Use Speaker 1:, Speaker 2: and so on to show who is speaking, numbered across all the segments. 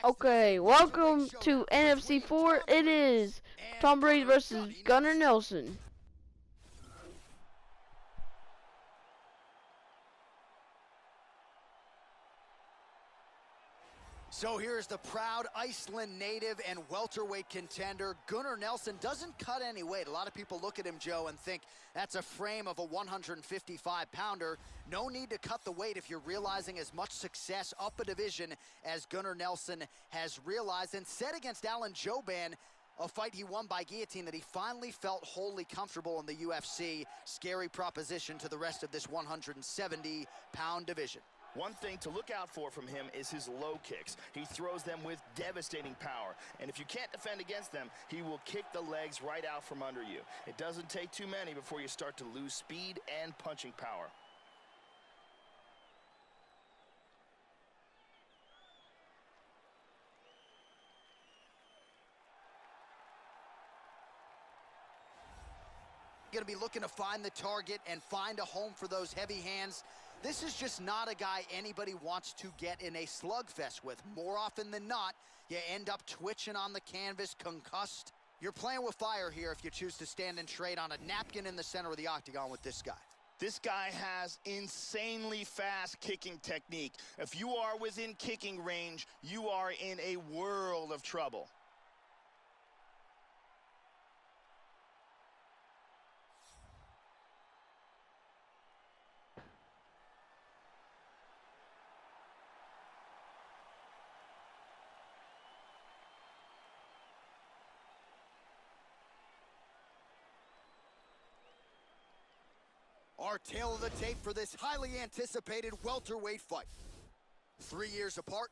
Speaker 1: Okay, welcome to NFC 4. It is Tom Brady versus Gunnar Nelson.
Speaker 2: So here's the proud Iceland native and welterweight contender. Gunnar Nelson doesn't cut any weight. A lot of people look at him, Joe, and think that's a frame of a 155-pounder. No need to cut the weight if you're realizing as much success up a division as Gunnar Nelson has realized. And said against Alan Jouban, a fight he won by guillotine, that he finally felt wholly comfortable in the UFC. Scary proposition to the rest of this 170-pound division.
Speaker 3: One thing to look out for from him is his low kicks. He throws them with devastating power. And if you can't defend against them, he will kick the legs right out from under you. It doesn't take too many before you start to lose speed and punching power.
Speaker 2: Going to be looking to find the target and find a home for those heavy hands. This is just not a guy anybody wants to get in a slugfest with. More often than not, you end up twitching on the canvas, concussed. You're playing with fire here if you choose to stand and trade on a napkin in the center of the octagon with this guy.
Speaker 3: This guy has insanely fast kicking technique. If you are within kicking range, you are in a world of trouble.
Speaker 2: Our tale of the tape for this highly anticipated welterweight fight. 3 years apart,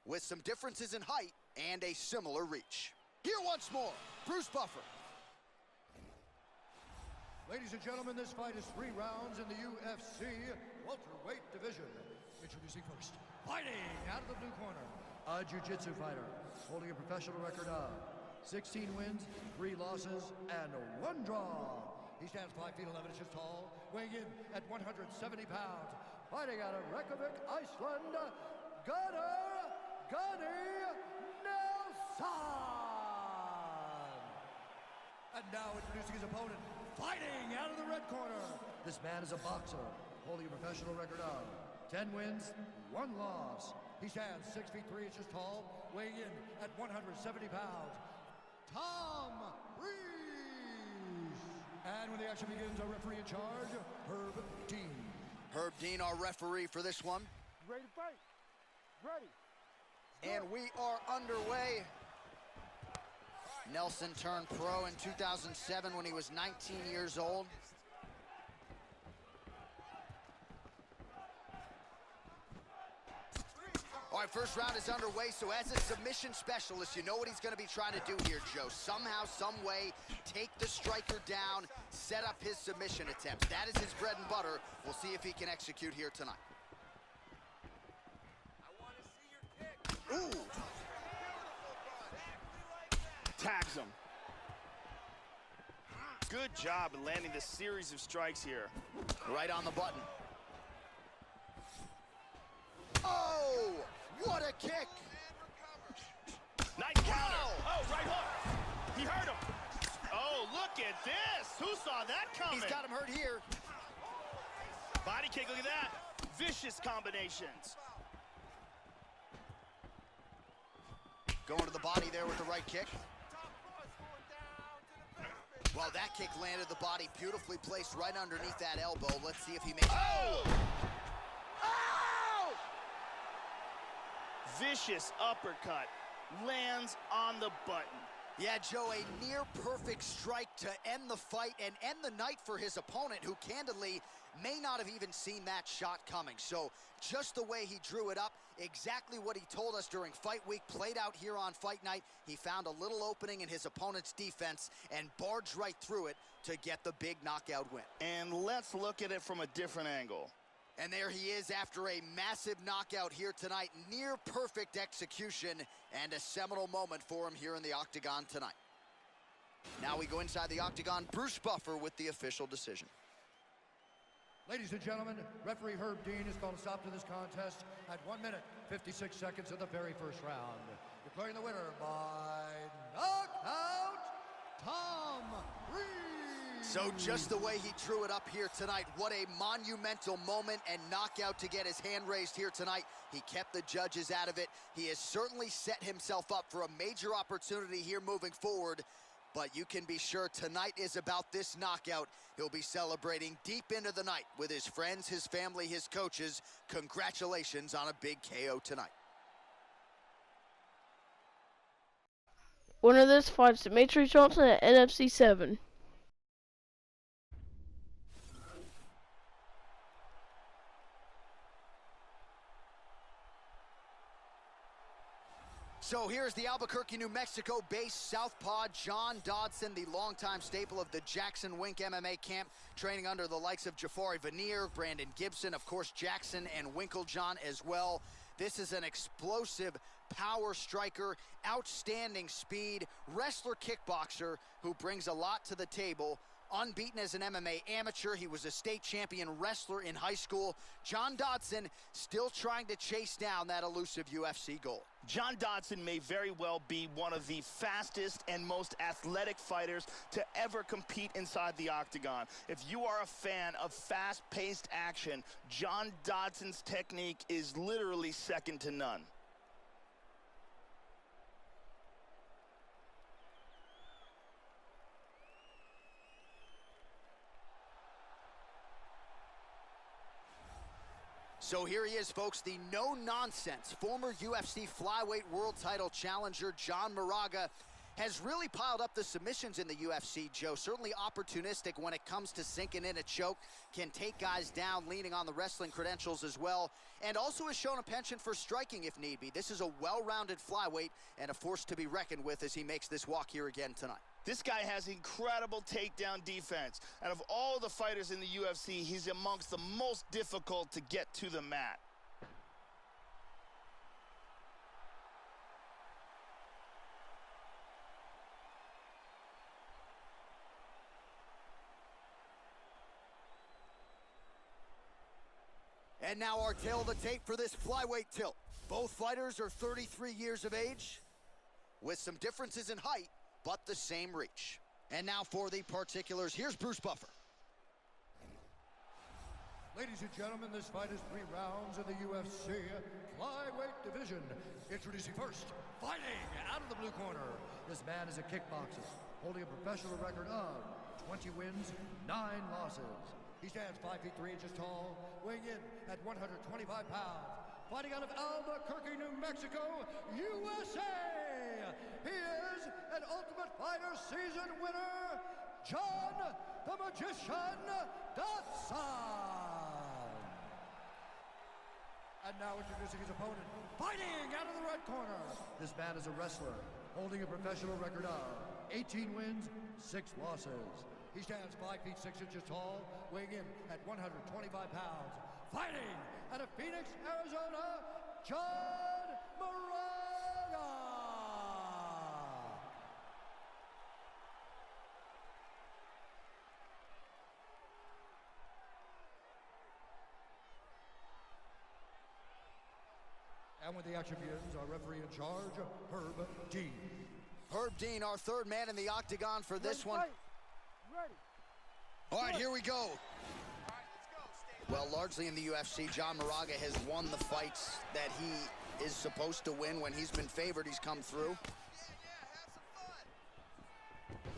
Speaker 2: with some differences in height and a similar reach. Here once more, Bruce Buffer.
Speaker 4: Ladies and gentlemen, this fight is 3 rounds in the UFC welterweight division. Introducing first, fighting out of the blue corner, a jiu-jitsu fighter holding a professional record of 16 wins, 3 losses, and 1 draw. He stands 5 feet 11 inches tall, weighing in at 170 pounds. Fighting out of Reykjavik, Iceland, Gunnar Nelson! And now introducing his opponent, fighting out of the red corner. This man is a boxer, holding a professional record of 10 wins, 1 loss. He stands 6 feet 3 inches tall, weighing in at 170 pounds. Tom Brady! And when the action begins, our referee in charge, Herb Dean.
Speaker 2: Herb Dean, our referee for this one.
Speaker 5: Ready to fight. Ready.
Speaker 2: And we are underway. Nelson turned pro in 2007 when he was 19 years old. All right, first round is underway, so as a submission specialist, you know what he's going to be trying to do here, Joe. Somehow, some way, take the striker down, set up his submission attempts. That is his bread and butter. We'll see if he can execute here tonight. I want to see your kick. Ooh.
Speaker 3: Tags him. Good job in landing this series of strikes here.
Speaker 2: Right on the button. Oh! What a kick!
Speaker 3: Nice counter. Oh, right hook. He hurt him. Oh, look at this. Who saw that coming?
Speaker 2: He's got him hurt here.
Speaker 3: Body kick, look at that. Vicious combinations.
Speaker 2: Going to the body there with the right kick. Well, that kick landed the body beautifully placed right underneath that elbow. Let's see if he makes it.
Speaker 3: Oh! Vicious uppercut lands on the button.
Speaker 2: Yeah, Joe, a near-perfect strike to end the fight and end the night for his opponent, who candidly may not have even seen that shot coming. So just the way he drew it up, exactly what he told us during fight week, played out here on fight night. He found a little opening in his opponent's defense and barged right through it to get the big knockout win.
Speaker 3: And let's look at it from a different angle.
Speaker 2: And there he is after a massive knockout here tonight. Near perfect execution and a seminal moment for him here in the octagon tonight. Now we go inside the octagon. Bruce Buffer with the official decision.
Speaker 4: Ladies and gentlemen, referee Herb Dean has called a stop to this contest at 1 minute, 56 seconds of the very first round. declaring the winner by knockout, Tom Reed.
Speaker 2: So just the way he drew it up here tonight, what a monumental moment and knockout to get his hand raised here tonight. He kept the judges out of it. He has certainly set himself up for a major opportunity here moving forward. But you can be sure tonight is about this knockout. He'll be celebrating deep into the night with his friends, his family, his coaches. Congratulations on a big KO tonight.
Speaker 1: Winner of this fight is Demetrius Johnson at NFC 7.
Speaker 2: So here's the Albuquerque, New Mexico-based southpaw John Dodson, the longtime staple of the Jackson Wink MMA camp, training under the likes of Jafari Veneer, Brandon Gibson, of course Jackson and Winklejohn as well. This is an explosive power striker, outstanding speed, wrestler kickboxer who brings a lot to the table. Unbeaten as an MMA amateur, he was a state champion wrestler in high school. John Dodson still trying to chase down that elusive UFC goal.
Speaker 3: John Dodson may very well be one of the fastest and most athletic fighters to ever compete inside the octagon. If you are a fan of fast-paced action, John Dodson's technique is literally second to none.
Speaker 2: So here he is, folks, the no-nonsense former UFC flyweight world title challenger John Moraga has really piled up the submissions in the UFC, Joe. Certainly opportunistic when it comes to sinking in a choke, can take guys down, leaning on the wrestling credentials as well, and also has shown a penchant for striking if need be. This is a well-rounded flyweight and a force to be reckoned with as he makes this walk here again tonight.
Speaker 3: This guy has incredible takedown defense, and of all the fighters in the UFC, he's amongst the most difficult to get to the mat.
Speaker 2: And now our tail of the tape for this flyweight tilt. Both fighters are 33 years of age, with some differences in height, but the same reach. And now for the particulars, here's Bruce Buffer.
Speaker 4: Ladies and gentlemen, this fight is 3 rounds in the UFC flyweight division. Introducing first, fighting out of the blue corner. This man is a kickboxer, holding a professional record of 20 wins, 9 losses. He stands 5 feet 3 inches tall, weighing in at 125 pounds. Fighting out of Albuquerque, New Mexico, USA. He is an Ultimate Fighter season winner, John the Magician Dodson. And now introducing his opponent, fighting out of the red corner. This man is a wrestler, holding a professional record of 18 wins, 6 losses. He stands 5 feet 6 inches tall, weighing in at 125 pounds. Fighting out of Phoenix, Arizona, John Moraga. And with the action begins, our referee in charge, Herb Dean.
Speaker 2: Herb Dean, our third man in the octagon for this one.
Speaker 5: Ready.
Speaker 2: All right, here we go. Well, largely in the UFC, John Moraga has won the fights that he is supposed to win. When he's been favored, he's come through.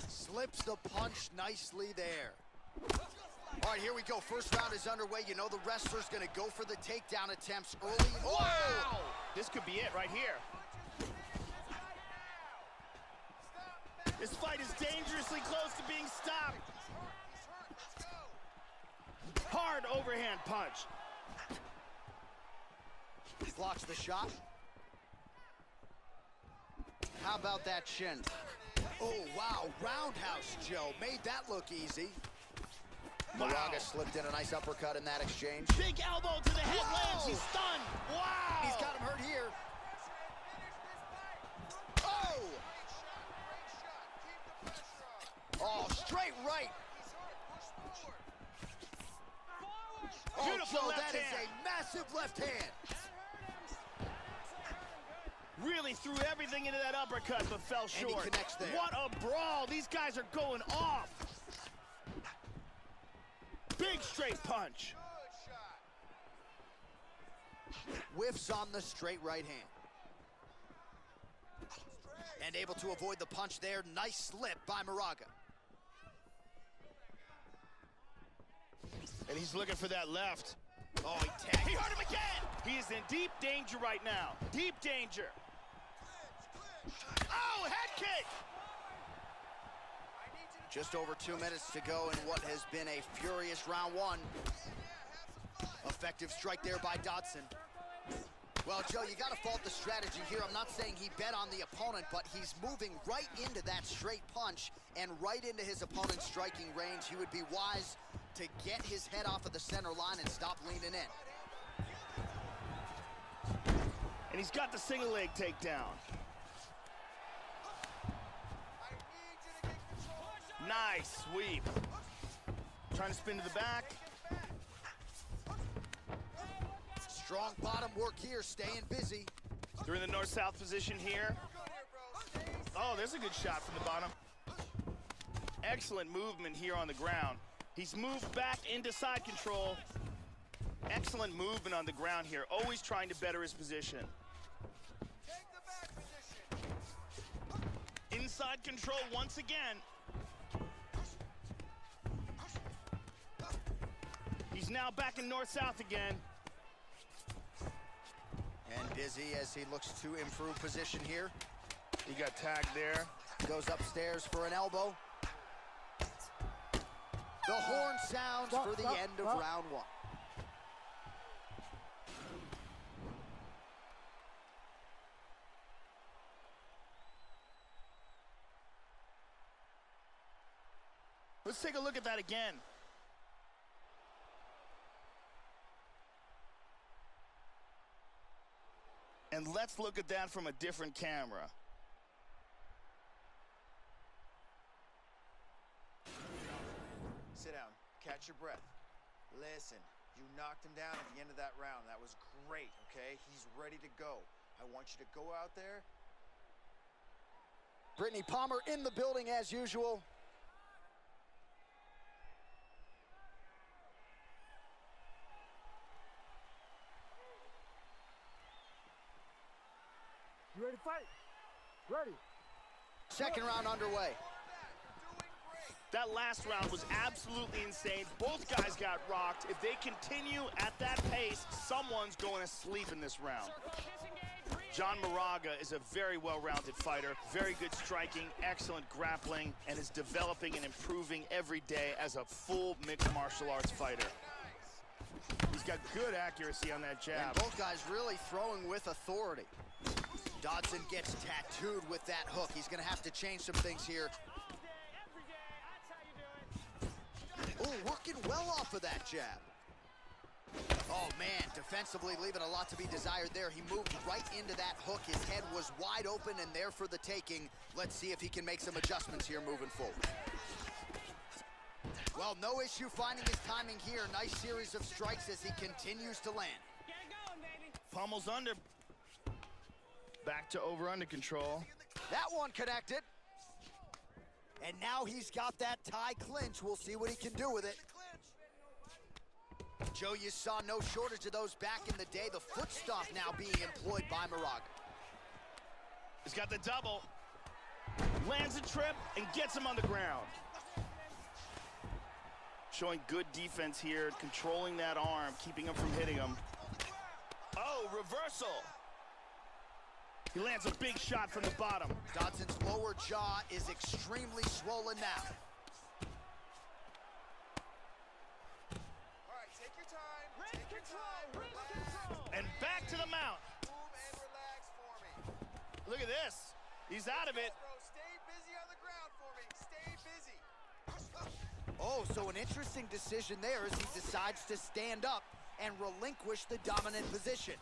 Speaker 2: Slips the punch nicely there. All right, here we go. First round is underway. You know the wrestler's going to go for the takedown attempts early.
Speaker 3: Wow! This could be it right here. This fight is dangerously close to being stopped. Hard overhand punch.
Speaker 2: Blocks the shot. How about that shin? Oh, wow. Roundhouse, Joe. Made that look easy.
Speaker 3: Wow.
Speaker 2: Moraga slipped in a nice uppercut in that exchange.
Speaker 3: Big elbow to the head lands. He's stunned. Wow.
Speaker 2: He's got him hurt here. Oh! Oh, straight right.
Speaker 3: Beautiful
Speaker 2: Joe,
Speaker 3: left
Speaker 2: that
Speaker 3: hand.
Speaker 2: is a massive left hand.
Speaker 3: Really threw everything into that uppercut, but fell short.
Speaker 2: And he connects there.
Speaker 3: What a brawl. These guys are going off. Big straight punch.
Speaker 2: Whiffs on the straight right hand. And able to avoid the punch there. Nice slip by Moraga.
Speaker 3: And he's looking for that left.
Speaker 2: Oh, he tagged.
Speaker 3: He hurt him again. He is in deep danger right now. Deep danger. Oh, head kick.
Speaker 2: Just over 2 minutes to go in what has been a furious round one. Effective strike there by Dodson. Well, Joe, you got to fault the strategy here. I'm not saying he bet on the opponent, but he's moving right into that straight punch and right into his opponent's striking range. He would be wise to get his head off of the center line and stop leaning in.
Speaker 3: And he's got the single leg takedown. Nice sweep. Trying to spin to the back.
Speaker 2: Strong bottom work here, staying busy.
Speaker 3: They're in the north-south position here. Oh, there's a good shot from the bottom. Excellent movement here on the ground. He's moved back into side control. Excellent movement on the ground here, always trying to better his position. Inside control once again. He's now back in north-south again.
Speaker 2: And busy as he looks to improve position here.
Speaker 3: He got tagged there.
Speaker 2: Goes upstairs for an elbow. The horn sounds for the end of round one.
Speaker 3: Let's take a look at that again. And let's look at that from a different camera.
Speaker 6: Sit down, catch your breath. Listen, you knocked him down at the end of that round. That was great, okay? He's ready to go. I want you to go out there.
Speaker 2: Brittany Palmer in the building as usual.
Speaker 5: You ready to fight? Ready.
Speaker 2: Second round underway.
Speaker 3: That last round was absolutely insane. Both guys got rocked. If they continue at that pace, someone's going to sleep in this round. John Moraga is a very well-rounded fighter, very good striking, excellent grappling, and is developing and improving every day as a full mixed martial arts fighter. He's got good accuracy on that jab.
Speaker 2: And both guys really throwing with authority. Dodson gets tattooed with that hook. He's going to have to change some things here. Oh, working well off of that jab. Oh, man, defensively leaving a lot to be desired there. He moved right into that hook. His head was wide open and there for the taking. Let's see if he can make some adjustments here moving forward. Well, no issue finding his timing here. Nice series of strikes as he continues to land.
Speaker 3: Pummels under. Back to over-under control.
Speaker 2: That one connected. And now he's got that tie clinch. We'll see what he can do with it. Joe, you saw no shortage of those back in the day. The foot stomp now being employed by Moraga.
Speaker 3: He's got the double. Lands a trip and gets him on the ground. Showing good defense here, controlling that arm, keeping him from hitting him. Oh, reversal. He lands a big shot from the bottom.
Speaker 2: Dodson's lower jaw is extremely swollen now.
Speaker 6: All right, take your time. Take your time. Relax.
Speaker 3: And back to the mount.
Speaker 6: Boom and relax for me.
Speaker 3: Look at this. He's out of it.
Speaker 6: Bro, stay busy on the ground for me. Stay busy.
Speaker 2: Oh, so an interesting decision there as he decides to stand up and relinquish the dominant position.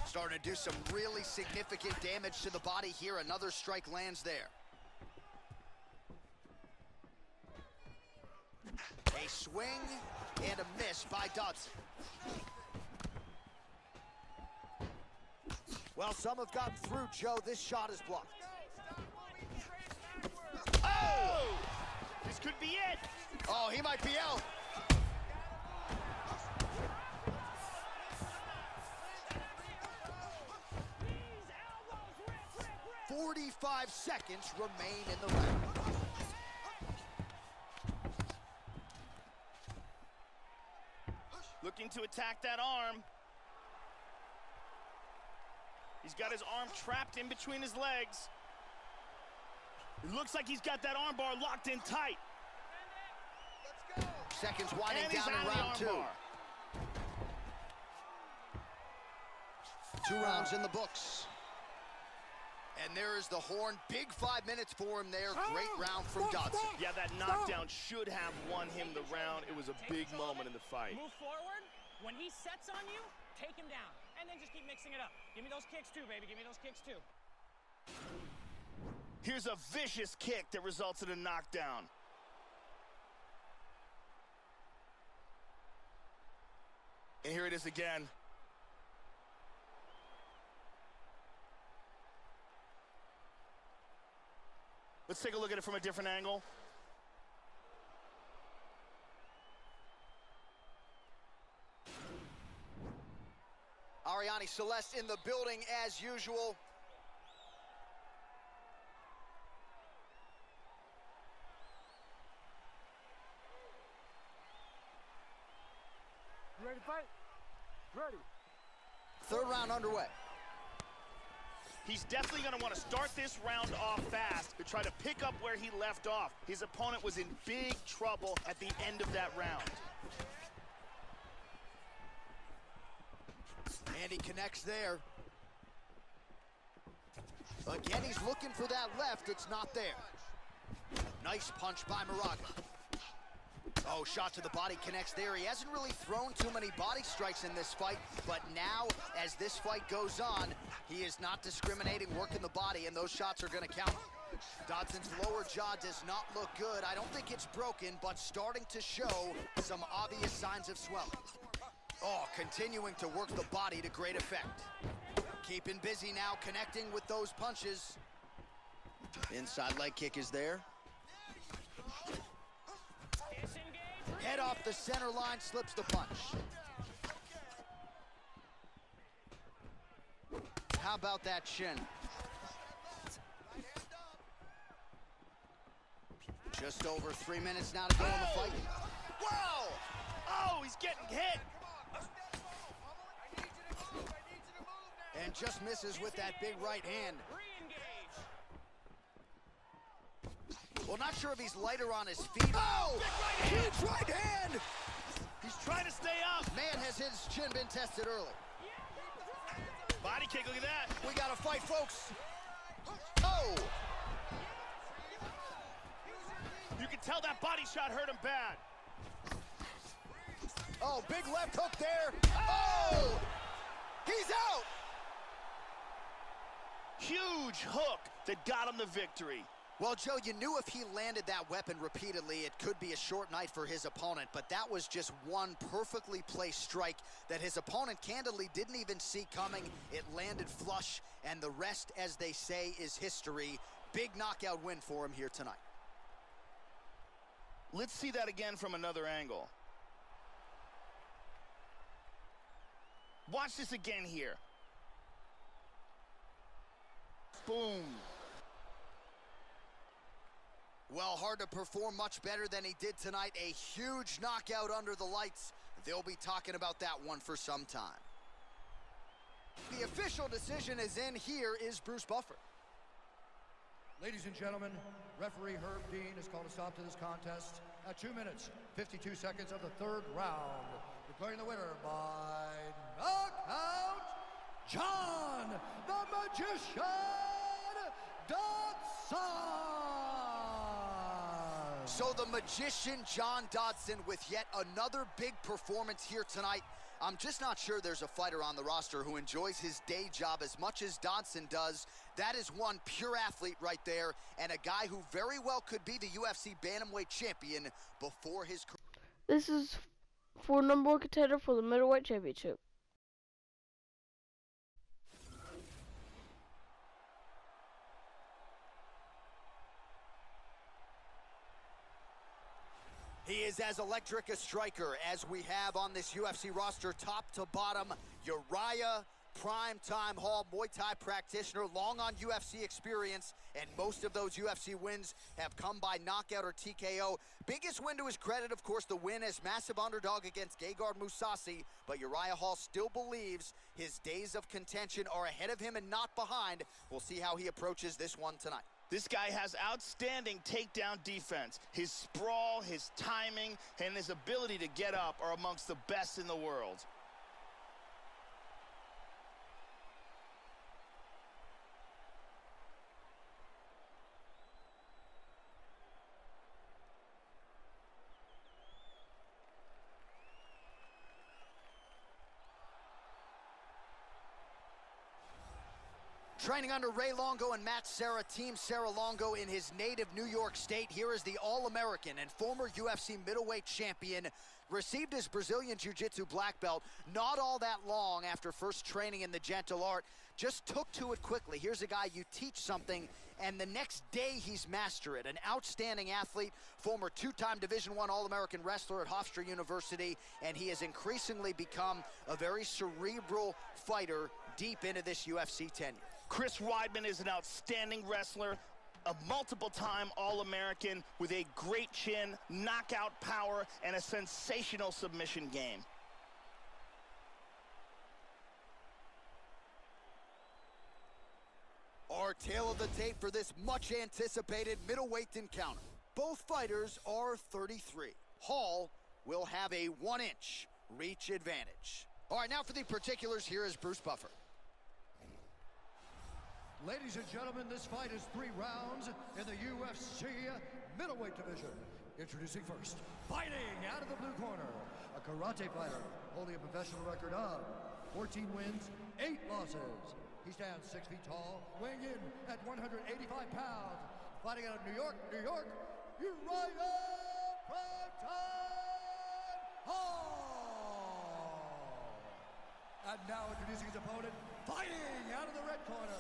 Speaker 2: Starting to do some really significant damage to the body here. Another strike lands there. A swing and a miss by Dodson. Well, some have gotten through, Joe. This shot is blocked.
Speaker 3: Oh! This could be it.
Speaker 2: Oh, he might be out.
Speaker 6: These elbows, rip, rip, rip, rip.
Speaker 2: 45 seconds remain in the round.
Speaker 3: Looking to attack that arm. He's got his arm trapped in between his legs. It looks like he's got that arm bar locked in tight.
Speaker 2: Seconds winding
Speaker 3: And he's
Speaker 2: down
Speaker 3: out
Speaker 2: in
Speaker 3: of the
Speaker 2: round
Speaker 3: arm
Speaker 2: 2.
Speaker 3: bar.
Speaker 2: 2 rounds in the books. And there is the horn. Big 5 minutes for him there. Great round from Dodson.
Speaker 3: Yeah, that knockdown should have won him the round. It was a big moment in the fight.
Speaker 7: Move forward. When he sets on you, take him down. And then just keep mixing it up. Give me those kicks too, baby. Give me those kicks too.
Speaker 3: Here's a vicious kick that results in a knockdown. And here it is again. Let's take a look at it from a different angle.
Speaker 2: Ariane Celeste in the building as usual.
Speaker 5: You ready to fight? Ready.
Speaker 2: 3rd round underway.
Speaker 3: He's definitely going to want to start this round off fast to try to pick up where he left off. His opponent was in big trouble at the end of that round.
Speaker 2: And he connects there. Again, he's looking for that left. It's not there. Nice punch by Moraga. Oh, shot to the body connects there. He hasn't really thrown too many body strikes in this fight, but now, as this fight goes on, he is not discriminating, working the body, and those shots are going to count. Dodson's lower jaw does not look good. I don't think it's broken, but starting to show some obvious signs of swelling. Oh, continuing to work the body to great effect. Keeping busy now, connecting with those punches. Inside leg kick is there. Head off the center line, slips the punch. How about that shin? Just over 3 minutes now to go in the fight.
Speaker 3: Wow! Oh, he's getting hit.
Speaker 2: And just misses with that big right hand. Well, not sure if he's lighter on his feet. Oh! Huge right hand!
Speaker 3: He's trying to stay up.
Speaker 2: Man, has his chin been tested early.
Speaker 3: Body kick, look at that.
Speaker 2: We got to fight, folks. Oh!
Speaker 3: You can tell that body shot hurt him bad.
Speaker 2: Oh, big left hook there. Oh! He's out!
Speaker 3: Huge hook that got him the victory.
Speaker 2: Well, Joe, you knew if he landed that weapon repeatedly, it could be a short night for his opponent, but that was just one perfectly placed strike that his opponent candidly didn't even see coming. It landed flush, and the rest, as they say, is history. Big knockout win for him here tonight.
Speaker 3: Let's see that again from another angle. Watch this again here. Boom.
Speaker 2: Well, hard to perform much better than he did tonight. A huge knockout under the lights. They'll be talking about that one for some time. The official decision is in. Here is Bruce Buffer.
Speaker 4: Ladies and gentlemen, referee Herb Dean has called a stop to this contest at 2 minutes, 52 seconds of the 3rd round. Declaring the winner by knockout, John the Magician Dodson!
Speaker 2: So the Magician John Dodson with yet another big performance here tonight. I'm just not sure there's a fighter on the roster who enjoys his day job as much as Dodson does. That is one pure athlete right there, and a guy who very well could be the UFC Bantamweight champion before his career.
Speaker 1: This is for #1 contender for the middleweight championship.
Speaker 2: is as electric a striker as we have on this UFC roster, top to bottom. Uriah, prime-time Hall Muay Thai practitioner, long on UFC experience, and most of those UFC wins have come by knockout or TKO. Biggest win to his credit, of course, the win as massive underdog against Gegard Mousasi, but Uriah Hall still believes his days of contention are ahead of him and not behind. We'll see how he approaches this one tonight.
Speaker 3: This guy has outstanding takedown defense. His sprawl, his timing, and his ability to get up are amongst the best in the world.
Speaker 2: Training under Ray Longo and Matt Serra, Team Serra Longo in his native New York State. Here is the All-American and former UFC middleweight champion. Received his Brazilian Jiu-Jitsu black belt not all that long after first training in the gentle art. Just took to it quickly. Here's a guy you teach something, and the next day he's master it. An outstanding athlete, former two-time Division I All-American wrestler at Hofstra University, and he has increasingly become a very cerebral fighter deep into this UFC tenure.
Speaker 3: Chris Weidman is an outstanding wrestler, a multiple-time All-American with a great chin, knockout power, and a sensational submission game.
Speaker 2: Our tale of the tape for this much-anticipated middleweight encounter. Both fighters are 33. Hall will have a 1-inch reach advantage. All right, now for the particulars, here is Bruce Buffer.
Speaker 4: Ladies and gentlemen, this fight is 3 rounds in the UFC middleweight division. Introducing first, fighting out of the blue corner, a karate fighter holding a professional record of 14 wins, 8 losses. He stands 6 feet tall, weighing in at 185 pounds. Fighting out of New York, Uriah Hall. And now introducing his opponent, fighting out of the red corner,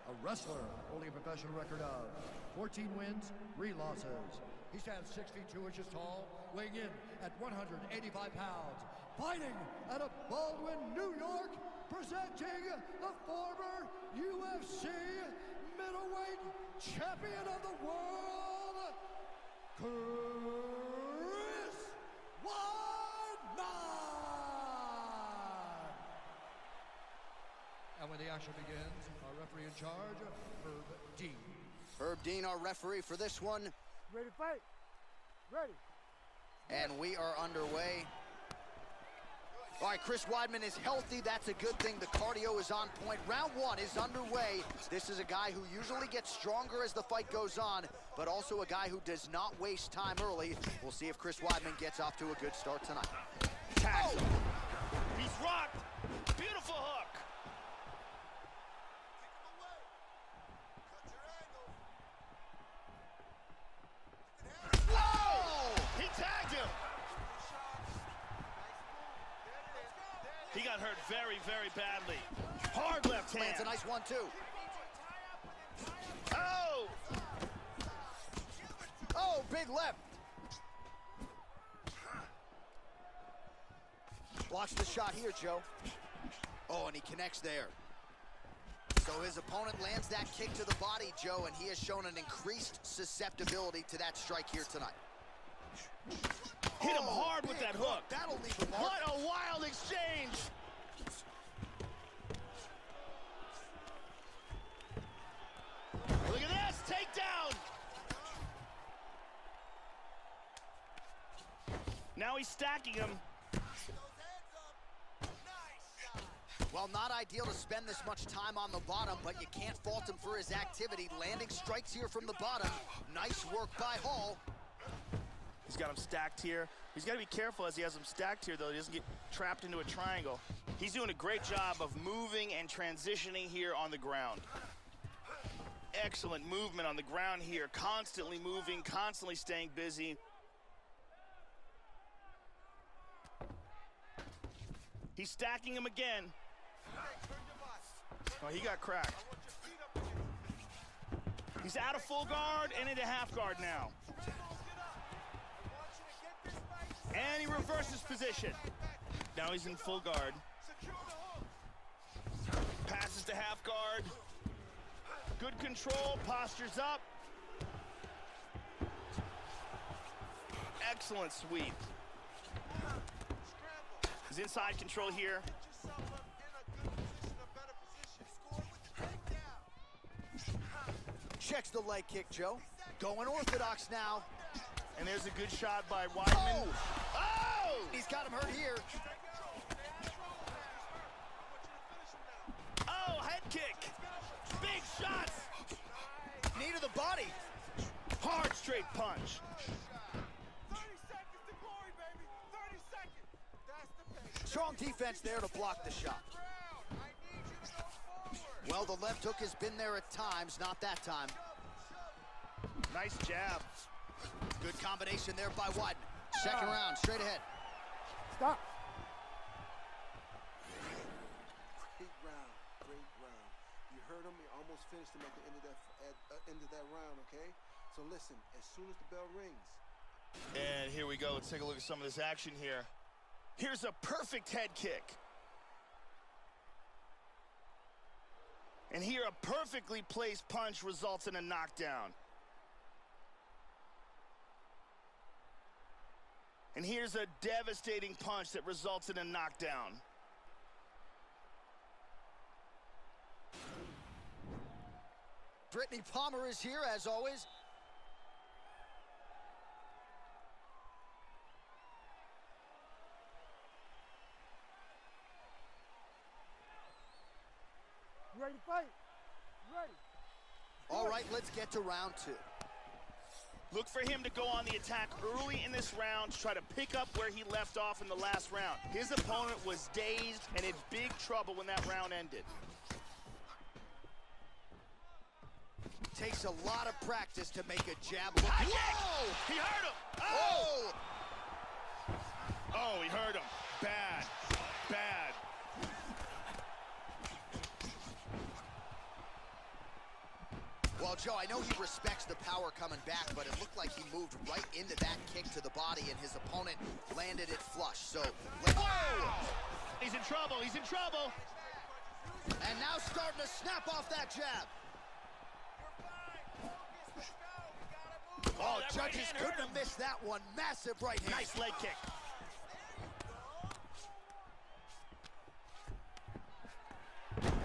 Speaker 4: a wrestler holding a professional record of 14 wins, 3 losses. He stands 6 feet 2 inches tall, weighing in at 185 pounds. Fighting out of Baldwin, New York, presenting the former UFC middleweight champion of the world, Chris Weidman. And when the action begins, our referee in charge, Herb Dean.
Speaker 2: Herb Dean, our referee for this one.
Speaker 5: Ready to fight? Ready.
Speaker 2: And we are underway. All right, Chris Weidman is healthy. That's a good thing. The cardio is on point. Round 1 is underway. This is a guy who usually gets stronger as the fight goes on, but also a guy who does not waste time early. We'll see if Chris Weidman gets off to a good start tonight.
Speaker 3: Tags him. He's rocked. Beautiful hook. He tagged him. He got hurt very, very badly. Hard left hand.
Speaker 2: Lands a nice one, too.
Speaker 3: Oh!
Speaker 2: Oh, big left. Blocks the shot here, Joe. Oh, and he connects there. So his opponent lands that kick to the body, Joe, and he has shown an increased susceptibility to that strike here tonight.
Speaker 3: Hit him hard with that hook.
Speaker 2: That'll leave a mark.
Speaker 3: What a wild exchange. Look at this, takedown. Now he's stacking him.
Speaker 2: Well, not ideal to spend this much time on the bottom, but you can't fault him for his activity. Landing strikes here from the bottom. Nice work by Hall.
Speaker 3: He's got him stacked here. He's got to be careful as he has him stacked here, though. He doesn't get trapped into a triangle. He's doing a great job of moving and transitioning here on the ground. Excellent movement on the ground here. Constantly moving, constantly staying busy. He's stacking him again. Oh, he got cracked. He's out of full guard and into half guard now. And he reverses position. Now he's in full guard. Passes to half guard. Good control, postures up. Excellent sweep. He's inside control here.
Speaker 2: Checks the leg kick, Joe. Going orthodox now.
Speaker 3: And there's a good shot by Weidman. Oh!
Speaker 2: He's got him hurt here.
Speaker 3: Oh, head kick. Big shots.
Speaker 2: Knee to the body.
Speaker 3: Hard straight punch.
Speaker 6: 30 seconds to glory, baby. 30 seconds. That's the pace.
Speaker 2: Strong defense there to block the shot.
Speaker 6: I need you to go forward.
Speaker 2: Well, the left hook has been there at times, not that time.
Speaker 3: Nice jab.
Speaker 2: Good combination there by Weidman. Second round, straight ahead.
Speaker 5: Stop.
Speaker 8: Great round, great round. You heard him. You almost finished him at the end of that round. Okay. So listen. As soon as the bell rings.
Speaker 3: And here we go. Let's take a look at some of this action here. Here's a perfect head kick. And here a perfectly placed punch results in a knockdown. And here's a devastating punch that results in a knockdown.
Speaker 2: Brittany Palmer is here, as always.
Speaker 5: You ready to fight? You ready?
Speaker 2: All right, let's get to round two.
Speaker 3: Look for him to go on the attack early in this round to try to pick up where he left off in the last round. His opponent was dazed and in big trouble when that round ended.
Speaker 2: Takes a lot of practice to make a jab look.
Speaker 3: High kick!
Speaker 2: Whoa!
Speaker 3: He hurt him!
Speaker 2: Oh!
Speaker 3: Oh, he hurt him. Bad. Bad.
Speaker 2: Well, Joe, I know he respects the power coming back, but it looked like he moved right into that kick to the body, and his opponent landed it flush. So,
Speaker 3: Whoa! He's in trouble. He's in trouble.
Speaker 2: And now starting to snap off that jab. Oh,
Speaker 3: that right
Speaker 2: judges
Speaker 3: hand
Speaker 2: couldn't
Speaker 3: hurt
Speaker 2: have missed that one. Massive right hand.
Speaker 3: Nice leg kick.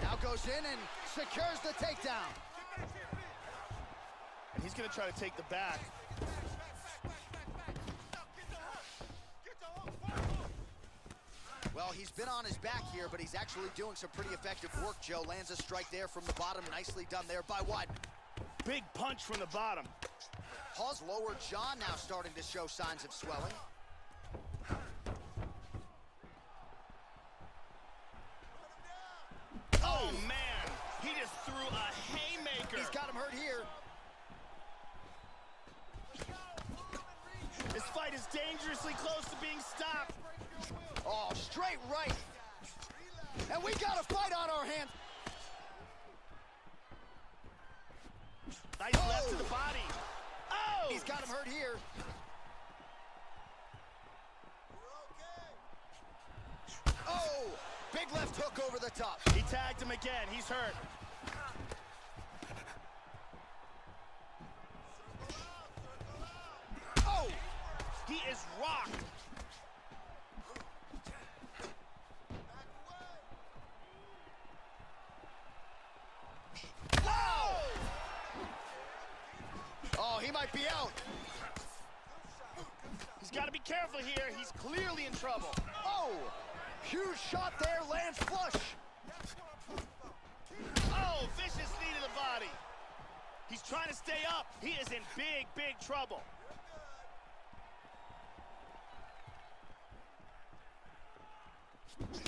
Speaker 2: Now goes in and secures the takedown.
Speaker 3: And he's going to try to take the back.
Speaker 2: Well, he's been on his back here, but he's actually doing some pretty effective work, Joe. Lands a strike there from the bottom. Nicely done there by Weidman.
Speaker 3: Big punch from the bottom.
Speaker 2: Hall's lower jaw now starting to show signs of swelling.
Speaker 3: Oh, man. He just threw a haymaker.
Speaker 2: He's got him hurt here.
Speaker 3: This fight is dangerously close to being stopped.
Speaker 2: Oh, straight right. And we got a fight on our hands.
Speaker 3: Nice left to the body. Oh!
Speaker 2: He's got him hurt here. Oh! Big left hook over the top.
Speaker 3: He tagged him again. He's hurt.
Speaker 2: Oh!
Speaker 3: He is rocked.
Speaker 2: Wow! Oh, he might be out.
Speaker 3: He's got to be careful here. He's clearly in trouble.
Speaker 2: Oh! Huge shot there, lands flush.
Speaker 3: Oh, vicious knee to the body. He's trying to stay up. He is in big, big trouble.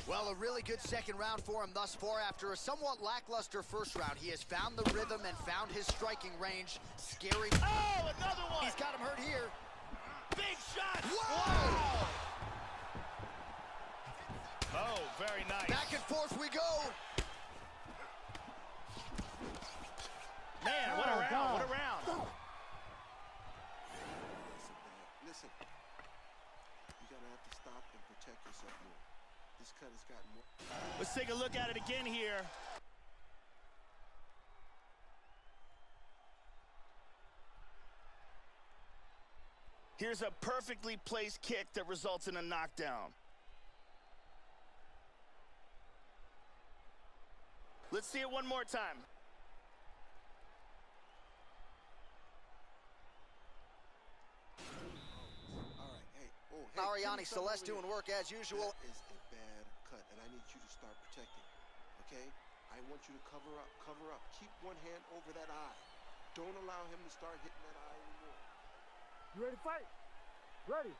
Speaker 2: Well, a really good second round for him thus far. After a somewhat lackluster first round, he has found the rhythm and found his striking range. Scary.
Speaker 3: Oh, another one.
Speaker 2: He's got him hurt here.
Speaker 3: Big shot.
Speaker 2: Whoa!
Speaker 3: Wow. Oh, very nice.
Speaker 2: Back and forth we go.
Speaker 3: Man, what a round, what a round.
Speaker 8: Listen, you cut has gotten more.
Speaker 3: Let's take a look at it again here. Here's a perfectly placed kick that results in a knockdown. Let's see it one more time.
Speaker 8: All right, hey,
Speaker 2: Ariane
Speaker 8: give me something
Speaker 2: Celeste
Speaker 8: over
Speaker 2: doing
Speaker 8: here.
Speaker 2: work as usual.
Speaker 8: That is a bad cut, and I need you to start protecting, okay? I want you to cover up, cover up. Keep one hand over that eye. Don't allow him to start hitting that eye anymore.
Speaker 5: You ready to fight? Ready.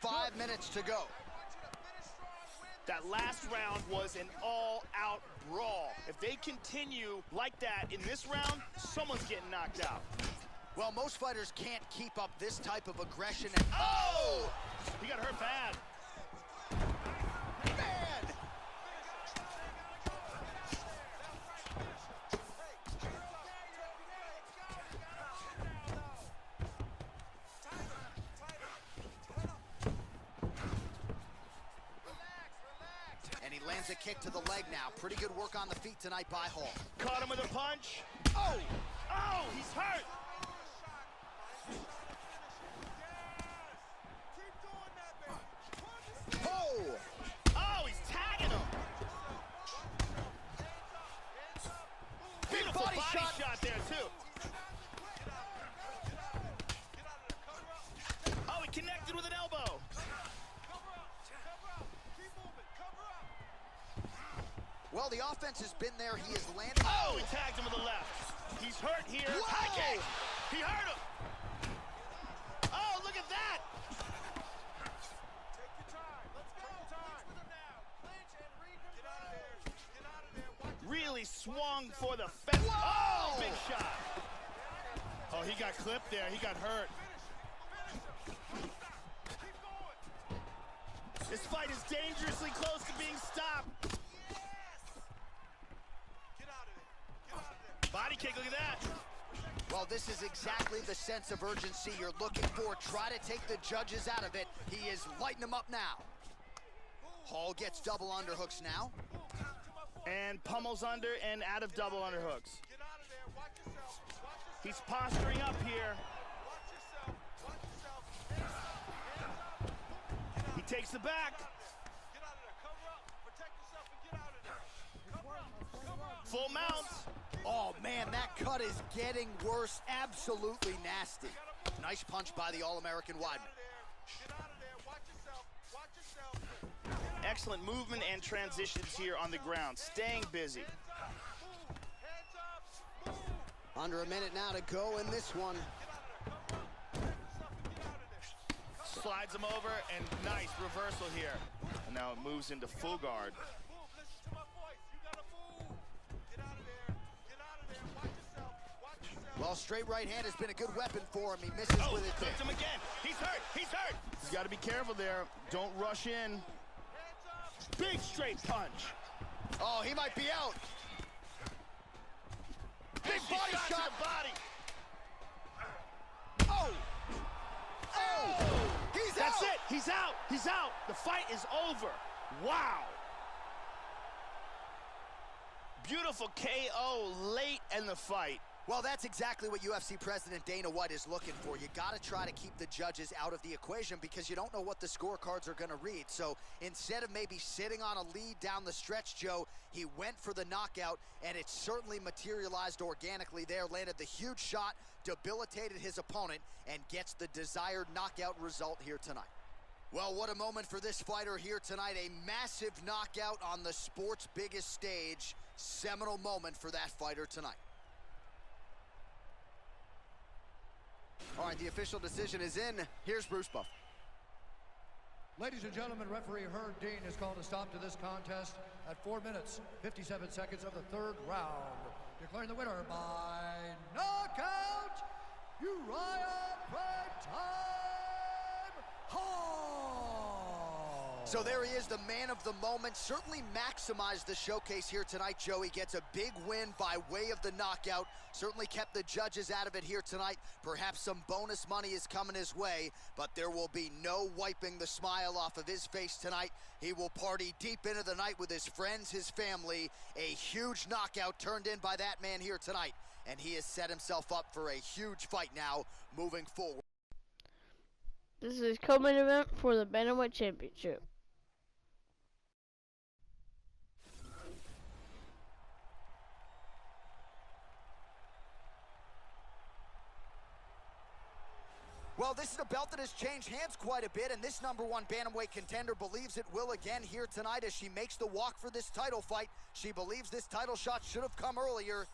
Speaker 2: 5 minutes to go.
Speaker 3: That last round was an all-out brawl. If they continue like that in this round, someone's getting knocked out.
Speaker 2: Well, most fighters can't keep up this type of aggression. And oh!
Speaker 3: He got hurt bad.
Speaker 2: Man! And he lands a kick to the leg now. Pretty good work on the feet tonight by Hall.
Speaker 3: Caught him with a punch.
Speaker 2: Oh!
Speaker 3: Oh, he's hurt.
Speaker 2: Oh!
Speaker 3: Oh, he's tagging him. Beautiful body shot there, too. Oh, he connected with an elbow.
Speaker 2: Well, the offense has been there. He has landed.
Speaker 3: Oh, he tagged him with the left. He's hurt here.
Speaker 2: Whoa!
Speaker 3: High kick. He hurt him. Oh, look at that. Really swung for the fence. Oh, big shot. Oh, he got clipped there. He got hurt. This fight is dangerously close to being stopped. Body kick, look at that.
Speaker 2: Well, this is exactly the sense of urgency you're looking for. Try to take the judges out of it. He is lighting them up now. Hall gets double underhooks now.
Speaker 3: And pummels under and out of double underhooks. He's posturing up here. He takes the back. Full mounts.
Speaker 2: Oh, man, that cut is getting worse. Absolutely nasty. Nice punch by the All-American Weidman.
Speaker 3: Excellent movement and transitions here on the ground. Staying busy.
Speaker 2: Under a minute now to go in this one.
Speaker 3: Slides him over, and nice reversal here. And now it moves into full guard.
Speaker 2: Well, straight right hand has been a good weapon for him. He misses with it there.
Speaker 3: Clipped him again. He's hurt. He's hurt. He's got to be careful there. Don't rush in. Big straight punch.
Speaker 2: Oh, he might be out. Big body
Speaker 3: shot
Speaker 2: shot.
Speaker 3: to the body.
Speaker 2: Oh! Oh! He's
Speaker 3: That's
Speaker 2: out!
Speaker 3: it. He's out. He's out. The fight is over. Wow. Beautiful KO late in the fight.
Speaker 2: Well, that's exactly what UFC President Dana White is looking for. You got to try to keep the judges out of the equation because you don't know what the scorecards are going to read. So instead of maybe sitting on a lead down the stretch, Joe, he went for the knockout, and it certainly materialized organically there. Landed the huge shot, debilitated his opponent, and gets the desired knockout result here tonight. Well, what a moment for this fighter here tonight. A massive knockout on the sport's biggest stage. Seminal moment for that fighter tonight. All right, the official decision is in. Here's Bruce Buff.
Speaker 4: Ladies and gentlemen, referee Herb Dean has called a stop to this contest at 4 minutes, 57 seconds of the third round. Declaring the winner by knockout, Uriah Primetime Hall.
Speaker 2: So there he is, the man of the moment. Certainly maximized the showcase here tonight, Joe. He gets a big win by way of the knockout. Certainly kept the judges out of it here tonight. Perhaps some bonus money is coming his way, but there will be no wiping the smile off of his face tonight. He will party deep into the night with his friends, his family. A huge knockout turned in by that man here tonight, and he has set himself up for a huge fight now moving forward.
Speaker 1: This is co-main event for the Bantamweight Championship.
Speaker 2: Well, this is a belt that has changed hands quite a bit, and this #1 bantamweight contender believes it will again here tonight as she makes the walk for this title fight. She believes this title shot should have come earlier.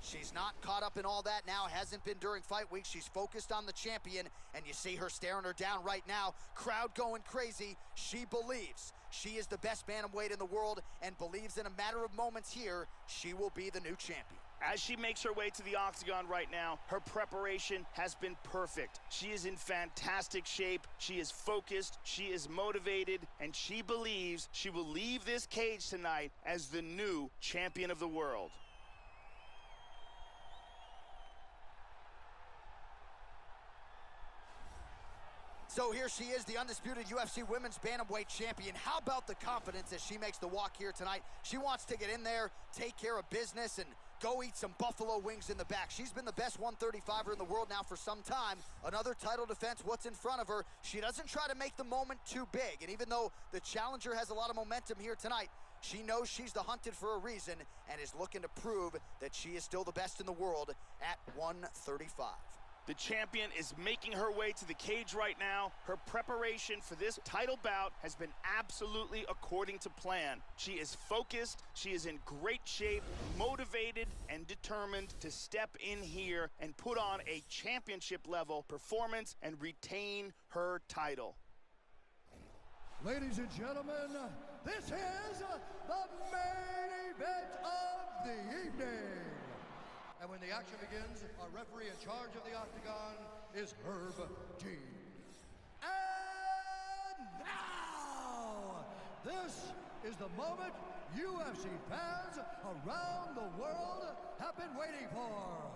Speaker 2: She's not caught up in all that now, hasn't been during fight week. She's focused on the champion, and you see her staring her down right now. Crowd going crazy. She believes she is the best bantamweight in the world and believes in a matter of moments here, she will be the new champion.
Speaker 3: As she makes her way to the octagon right now, her preparation has been perfect. She is in fantastic shape, she is focused, she is motivated, and she believes she will leave this cage tonight as the new champion of the world.
Speaker 2: So here she is, the undisputed UFC Women's Bantamweight Champion. How about the confidence as she makes the walk here tonight? She wants to get in there, take care of business, and go eat some buffalo wings in the back. She's been the best 135er in the world now for some time. Another title defense, what's in front of her. She doesn't try to make the moment too big, and even though the challenger has a lot of momentum here tonight, she knows she's the hunted for a reason and is looking to prove that she is still the best in the world at 135.
Speaker 3: The champion is making her way to the cage right now. Her preparation for this title bout has been absolutely according to plan. She is focused, she is in great shape, motivated, and determined to step in here and put on a championship level performance and retain her title.
Speaker 4: Ladies and gentlemen, this is the main event of the evening. And when the action begins, our referee in charge of the octagon is Herb Dean. And now, this is the moment UFC fans around the world have been waiting for.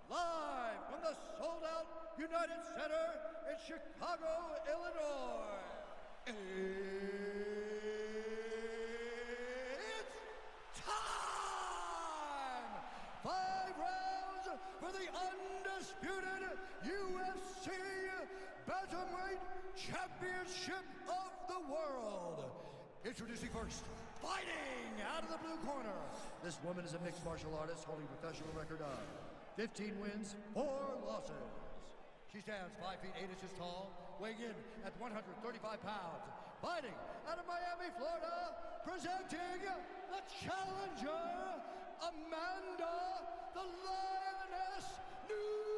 Speaker 4: Live from the sold-out United Center in Chicago, Illinois. It's time! 5 rounds for the undisputed UFC Bantamweight Championship of the world. Introducing first, fighting out of the blue corner. This woman is a mixed martial artist holding a professional record of 15 wins, 4 losses. She stands 5 feet 8 inches tall, weighing in at 135 pounds. Fighting out of Miami, Florida, presenting the challenger, Amanda the Lioness Nunes.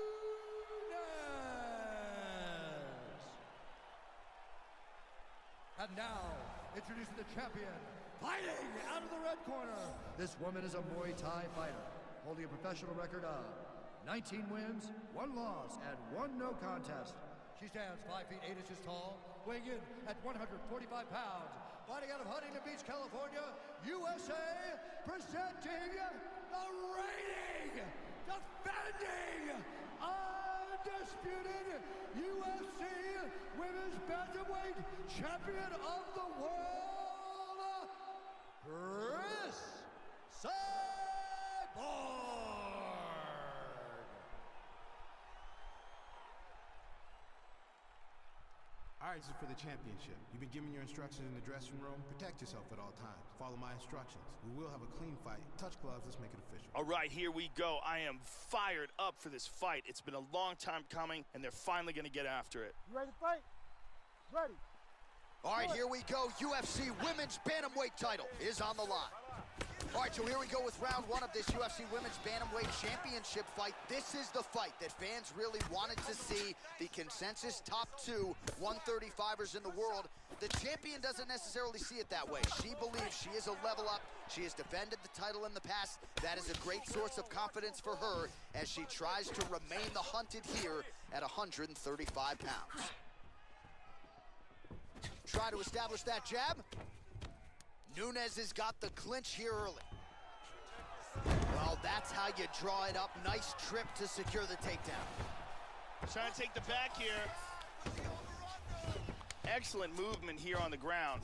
Speaker 4: And now, introducing the champion, fighting out of the red corner. This woman is a Muay Thai fighter, holding a professional record of 19 wins, 1 loss, and 1 no contest. She stands 5 feet 8 inches tall, weighing in at 145 pounds. Fighting out of Huntington Beach, California, USA, presenting the reigning, defending, undisputed UFC Women's Bantamweight Champion of the World, Chris Cyborg.
Speaker 9: All right, this is for the championship. You've been given your instructions in the dressing room. Protect yourself at all times. Follow my instructions. We will have a clean fight. Touch gloves, let's make it official.
Speaker 3: All right, here we go. I am fired up for this fight. It's been a long time coming, and they're finally going to get after it.
Speaker 5: You ready to fight? Ready.
Speaker 2: All right, here we go. UFC Women's Bantamweight title is on the line. All right, so here we go with round 1 of this UFC Women's Bantamweight Championship fight. This is the fight that fans really wanted to see. The consensus top 2 135ers in the world. The champion doesn't necessarily see it that way. She believes she is a level up. She has defended the title in the past. That is a great source of confidence for her as she tries to remain the hunted here at 135 pounds. Try to establish that jab. Nunes has got the clinch here early. Well, that's how you draw it up. Nice trip to secure the takedown.
Speaker 3: Trying to take the back here. Excellent movement here on the ground.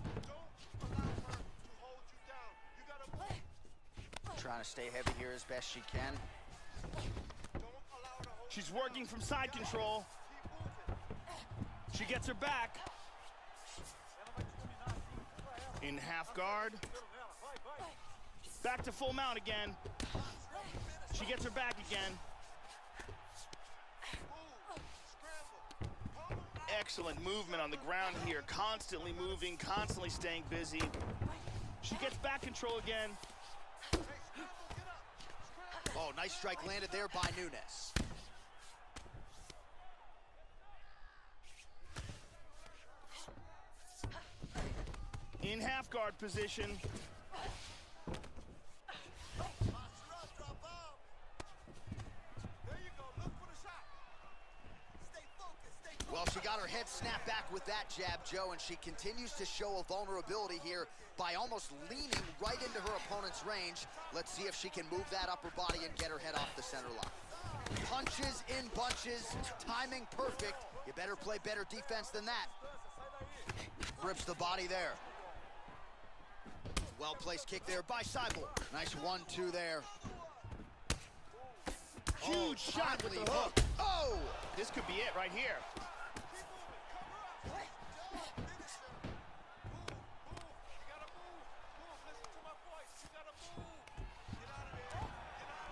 Speaker 2: Trying to stay heavy here as best she can.
Speaker 3: She's working from side control. She gets her back. In half guard. Back to full mount again. She gets her back again. Excellent movement on the ground here. Constantly moving, constantly staying busy. She gets back control again.
Speaker 2: Oh, nice strike landed there by Nunes.
Speaker 3: In half guard position.
Speaker 2: Well, she got her head snapped back with that jab, Joe, and she continues to show a vulnerability here by almost leaning right into her opponent's range. Let's see if she can move that upper body and get her head off the center line. Punches in bunches, timing perfect. You better play better defense than that. Rips the body there. Well-placed kick there by Cyborg. Nice 1-2 there.
Speaker 3: Huge shot with the hook.
Speaker 2: Oh!
Speaker 3: This could be it right here.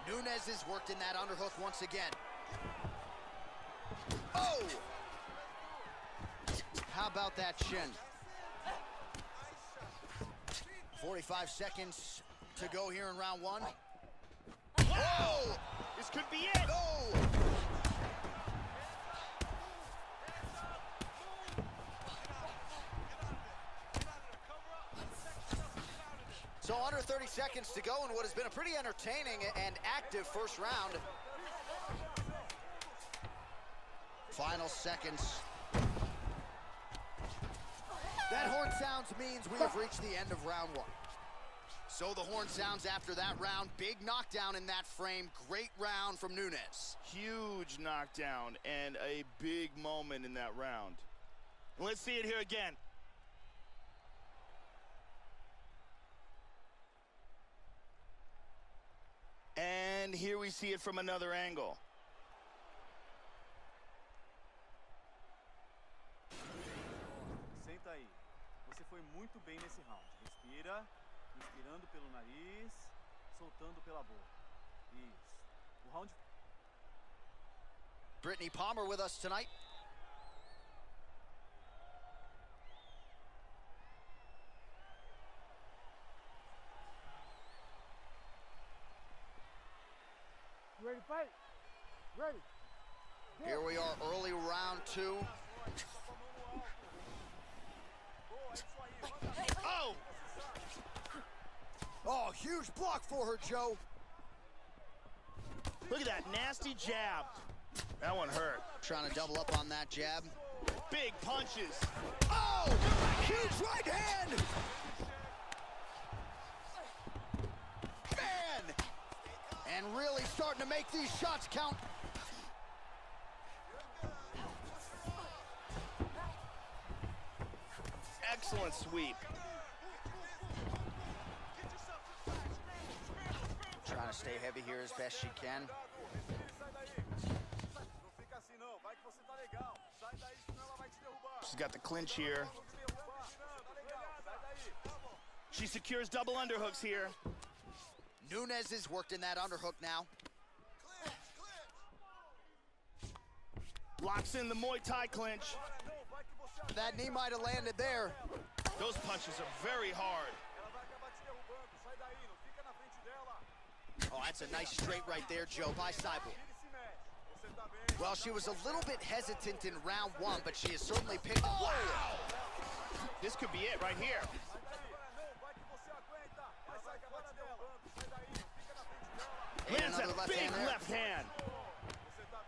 Speaker 2: Nunes has worked in that underhook once again. Oh! How about that shin? 45 seconds to go here in round one.
Speaker 3: Whoa! This could be it.
Speaker 2: Oh! So under 30 seconds to go in what has been a pretty entertaining and active first round. Final seconds. That horn sounds means we have reached the end of round one. So the horn sounds after that round. Big knockdown in that frame. Great round from Nunes.
Speaker 3: Huge knockdown and a big moment in that round. Let's see it here again. And here we see it from another angle.
Speaker 10: Senta aí. Você foi muito bem nesse round. Respira, inspirando pelo nariz, soltando pela boca. Isso. O round.
Speaker 2: Brittany Palmer with us tonight.
Speaker 5: You ready to fight? Ready.
Speaker 2: Here we are, early round two.
Speaker 3: Oh!
Speaker 2: Oh, huge block for her, Joe.
Speaker 3: Look at that nasty jab. That one hurt.
Speaker 2: Trying to double up on that jab.
Speaker 3: Big punches.
Speaker 2: Oh! Huge right hand! Man! And really starting to make these shots count.
Speaker 3: Excellent sweep.
Speaker 2: Trying to stay heavy here as best she can.
Speaker 3: She's got the clinch here. She secures double underhooks here.
Speaker 2: Nunes has worked in that underhook now.
Speaker 3: Locks in the Muay Thai clinch.
Speaker 2: That knee might have landed there.
Speaker 3: Those punches are very hard.
Speaker 2: Oh, that's a nice straight right there, Joe, by Cyborg. Well, she was a little bit hesitant in round one, but she has certainly picked up.
Speaker 3: Wow! This could be it right here. Lands a big left hand.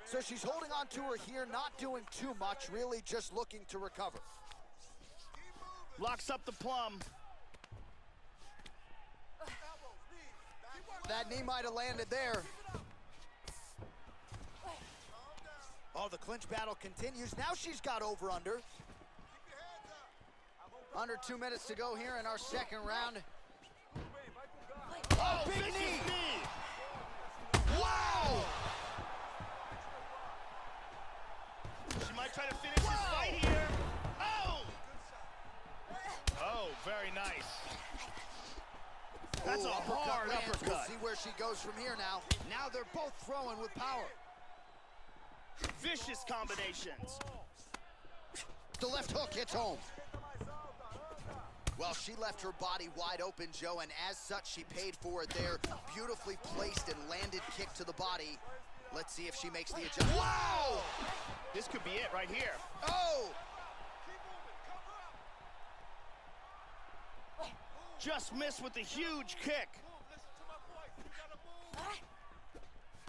Speaker 2: So she's holding on to her here, not doing too much, really just looking to recover.
Speaker 3: Locks up the plum.
Speaker 2: That knee might have landed there. Oh, the clinch battle continues. Now she's got over under. Under 2 minutes to go here in our second round. Oh, big knee!
Speaker 3: Wow! She might try to finish this fight here. Oh! Oh, very nice. That's a hard uppercut.
Speaker 2: We'll see where she goes from here now. Now they're both throwing with power.
Speaker 3: Vicious combinations.
Speaker 2: The left hook hits home. Well, she left her body wide open, Joe, and as such, she paid for it there. Beautifully placed and landed kick to the body. Let's see if she makes the adjustment.
Speaker 3: Wow! This could be it right here.
Speaker 2: Oh!
Speaker 3: Just missed with a huge kick.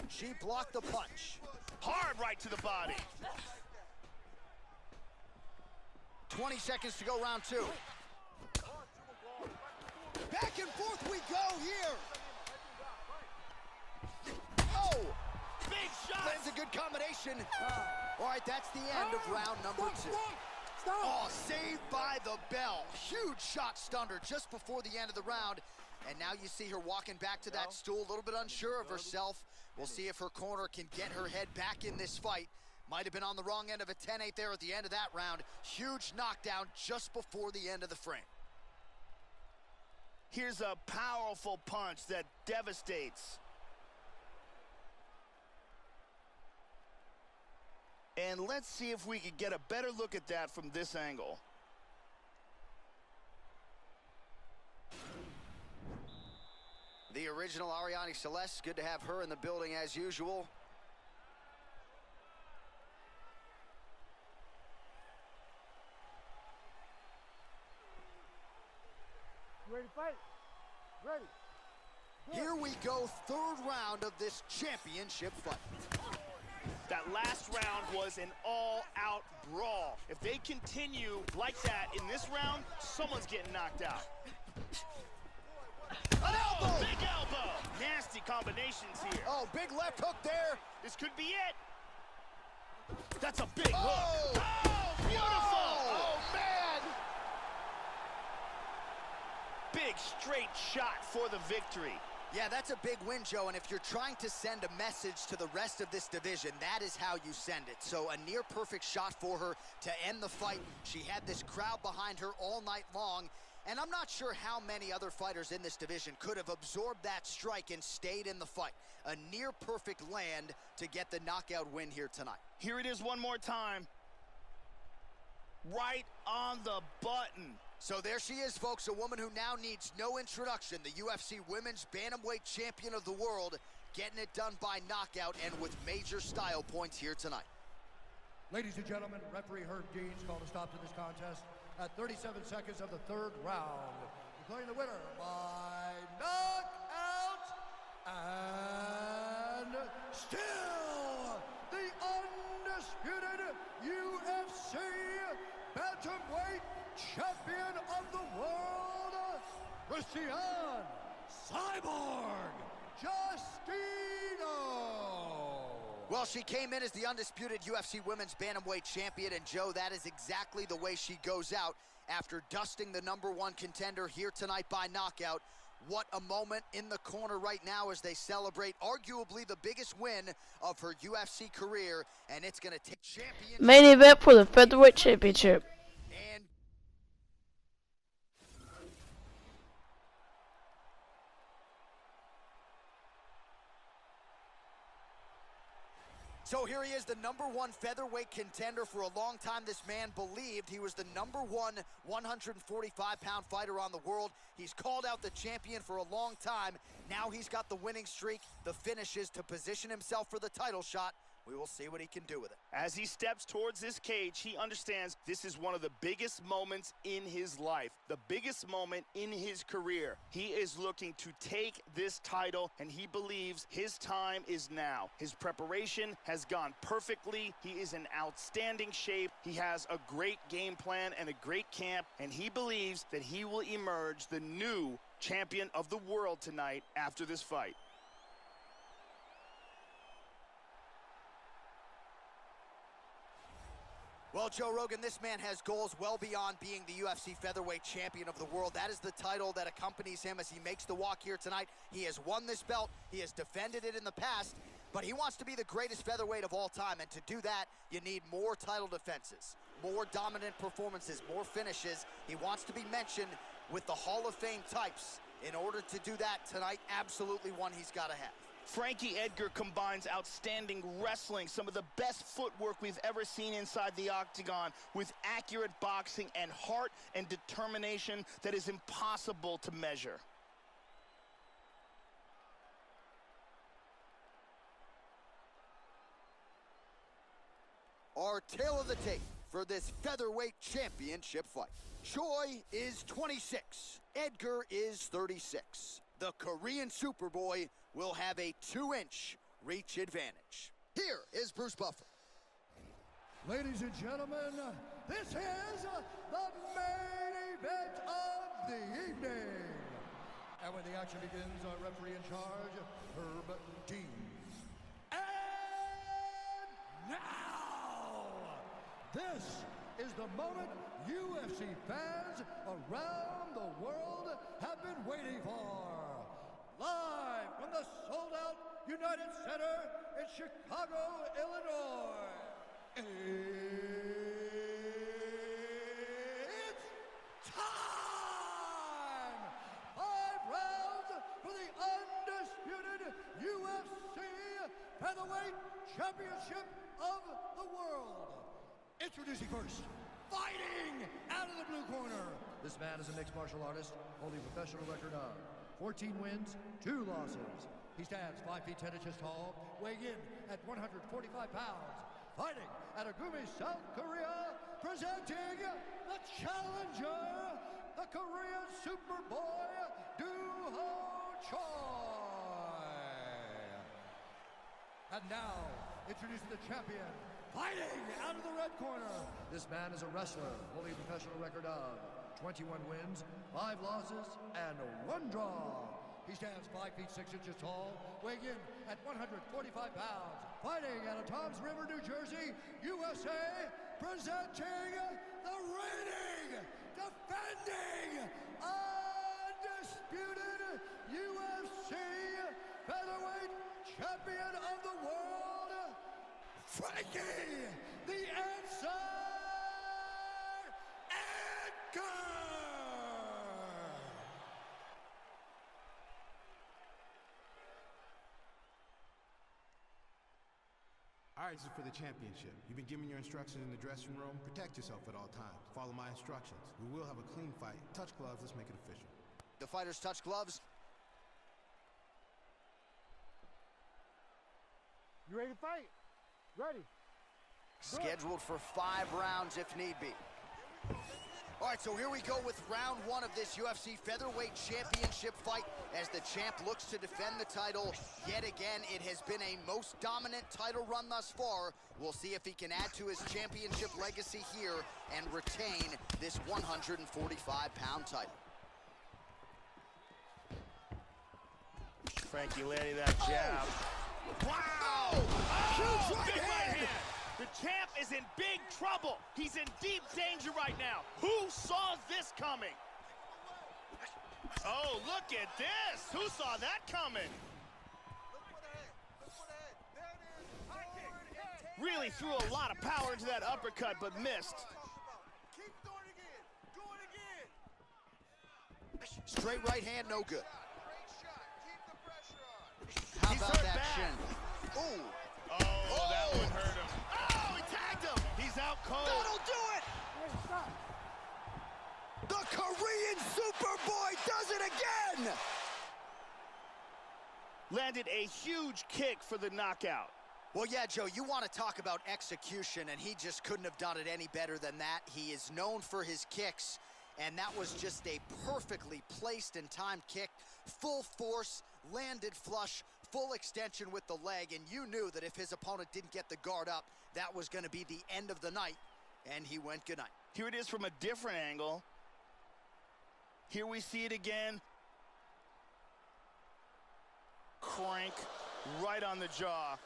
Speaker 2: She blocked the punch.
Speaker 3: Hard right to the body.
Speaker 2: 20 seconds to go, round 2. Back and forth we go here. Oh!
Speaker 3: Big shot!
Speaker 2: Lands a good combination. All right, that's the end of round number 2. Oh, saved by the bell. Huge shot stunned her just before the end of the round. And now you see her walking back to that stool, a little bit unsure of herself. We'll see if her corner can get her head back in this fight. Might have been on the wrong end of a 10-8 there at the end of that round. Huge knockdown just before the end of the frame.
Speaker 3: Here's a powerful punch that devastates. And let's see if we can get a better look at that from this angle.
Speaker 2: The original Ariane Celeste, good to have her in the building as usual.
Speaker 5: Ready to fight? Ready.
Speaker 2: Here we go, third round of this championship fight.
Speaker 3: That last round was an all-out brawl. If they continue like that in this round, someone's getting knocked out.
Speaker 2: An elbow!
Speaker 3: Big elbow! Nasty combinations here.
Speaker 2: Oh, big left hook there.
Speaker 3: This could be it. That's a big
Speaker 2: Oh!
Speaker 3: hook. Oh, beautiful!
Speaker 2: Oh, man!
Speaker 3: Big straight shot for the victory.
Speaker 2: Yeah, that's a big win, Joe, and if you're trying to send a message to the rest of this division, that is how you send it. So a near-perfect shot for her to end the fight. She had this crowd behind her all night long, and I'm not sure how many other fighters in this division could have absorbed that strike and stayed in the fight. A near-perfect land to get the knockout win here tonight.
Speaker 3: Here it is one more time. Right on the button.
Speaker 2: So there she is, folks, a woman who now needs no introduction, the UFC Women's Bantamweight Champion of the world, getting it done by knockout and with major style points here tonight.
Speaker 4: Ladies and gentlemen, referee Herb Dean's called a stop to this contest at 37 seconds of the third round, declaring the winner by knockout and still the undisputed UFC Bantamweight Champion of the world, Christian Cyborg Justino.
Speaker 2: Well, she came in as the undisputed UFC Women's Bantamweight Champion, and Joe, that is exactly the way she goes out after dusting the #1 contender here tonight by knockout. What a moment in the corner right now as they celebrate arguably the biggest win of her UFC career, and it's going to take championship.
Speaker 1: Main event for the Featherweight Championship.
Speaker 2: And so here he is, the #1 featherweight contender. For a long time, this man believed he was the #1 145-pound fighter on the world. He's called out the champion for a long time. Now he's got the winning streak, the finishes to position himself for the title shot. We will see what he can do with it.
Speaker 3: As he steps towards this cage, he understands this is one of the biggest moments in his life, the biggest moment in his career. He is looking to take this title, and he believes his time is now. His preparation has gone perfectly. He is in outstanding shape. He has a great game plan and a great camp, and he believes that he will emerge the new champion of the world tonight after this fight.
Speaker 2: Well, Joe Rogan, this man has goals well beyond being the UFC featherweight champion of the world. That is the title that accompanies him as he makes the walk here tonight. He has won this belt. He has defended it in the past, but he wants to be the greatest featherweight of all time. And to do that, you need more title defenses, more dominant performances, more finishes. He wants to be mentioned with the Hall of Fame types. In order to do that tonight, absolutely one he's got to have.
Speaker 3: Frankie Edgar combines outstanding wrestling, some of the best footwork we've ever seen inside the octagon, with accurate boxing and heart and determination that is impossible to measure.
Speaker 2: Our tale of the tape for this featherweight championship fight. Choi is 26. Edgar is 36. The Korean Superboy will have a 2-inch reach advantage. Here is Bruce Buffer.
Speaker 4: Ladies and gentlemen, this is the main event of the evening. And when the action begins, our referee in charge, Herb Dean. And now, this is the moment UFC fans around the world have been waiting for. Live from the sold-out United Center in Chicago, Illinois. It's time! 5 rounds for the undisputed UFC Featherweight Championship of the world. Introducing first, fighting out of the blue corner. This man is a mixed martial artist, holding a professional record of 14 wins, 2 losses. He stands 5 feet 10 inches tall, weighing in at 145 pounds. Fighting out of Gumi, South Korea, presenting the challenger, the Korean Superboy, Do-Ho Choi. And now, introducing the champion, fighting out of the red corner. This man is a wrestler, holding a professional record of 21 wins, 5 losses, and 1 draw. He stands 5 feet 6 inches tall, weighing in at 145 pounds. Fighting out of Toms River, New Jersey, USA, presenting the reigning, defending, undisputed UFC featherweight champion of the world, Frankie, the Answer Edgar!
Speaker 9: All right, this is for the championship. You've been given your instructions in the dressing room. Protect yourself at all times. Follow my instructions. We will have a clean fight. Touch gloves, let's make it official.
Speaker 2: The fighters touch gloves.
Speaker 5: You ready to fight? Ready.
Speaker 2: Scheduled for 5 rounds if need be. All right, so here we go with round 1 of this UFC Featherweight Championship fight as the champ looks to defend the title. Yet again, it has been a most dominant title run thus far. We'll see if he can add to his championship legacy here and retain this 145-pound title.
Speaker 3: Frankie landing that jab. Wow!
Speaker 2: Huge right
Speaker 3: big
Speaker 2: hand!
Speaker 3: right hand! The champ is in big trouble. He's in deep danger right now. Who saw this coming? Oh, look at this. Who saw that coming? Really threw a lot of power into that uppercut, but missed.
Speaker 6: Keep doing it again. Do it again.
Speaker 2: Straight right hand, no good.
Speaker 6: Great shot. Keep the pressure on.
Speaker 2: How
Speaker 3: He's
Speaker 2: about
Speaker 3: hurt
Speaker 2: that
Speaker 3: bad.
Speaker 2: shin? Ooh.
Speaker 3: Oh, that one hurt him. Oh, he tagged him. He's out cold.
Speaker 2: That'll do it!
Speaker 5: Hey, stop.
Speaker 2: The Korean Superboy does it again!
Speaker 3: Landed a huge kick for the knockout.
Speaker 2: Well, yeah, Joe, you want to talk about execution, and he just couldn't have done it any better than that. He is known for his kicks, and that was just a perfectly placed and timed kick. Full force, landed flush, full extension with the leg, and you knew that if his opponent didn't get the guard up, that was going to be the end of the night, and he went good night.
Speaker 3: Here it is from a different angle. Here we see it again. Crank right on the jaw.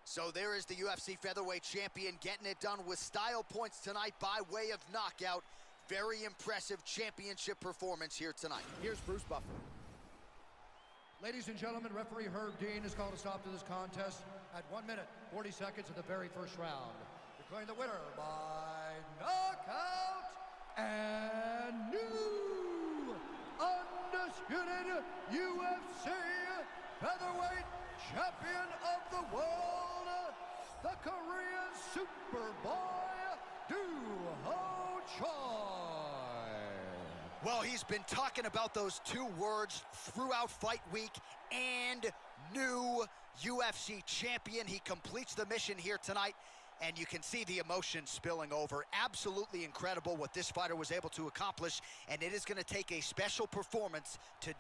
Speaker 2: So there is the UFC featherweight champion getting it done with style points tonight by way of knockout. Very impressive championship performance here tonight. Here's Bruce Buffer.
Speaker 4: Ladies and gentlemen, referee Herb Dean has called a stop to this contest at 1 minute, 40 seconds of the very first round. Declaring the winner by knockout and new undisputed UFC featherweight champion of the world, the Korean Superboy, Do-Ho Choi.
Speaker 2: Well, he's been talking about those two words throughout fight week, and new UFC champion. He completes the mission here tonight, and you can see the emotion spilling over. Absolutely incredible what this fighter was able to accomplish, and it is going to take a special performance to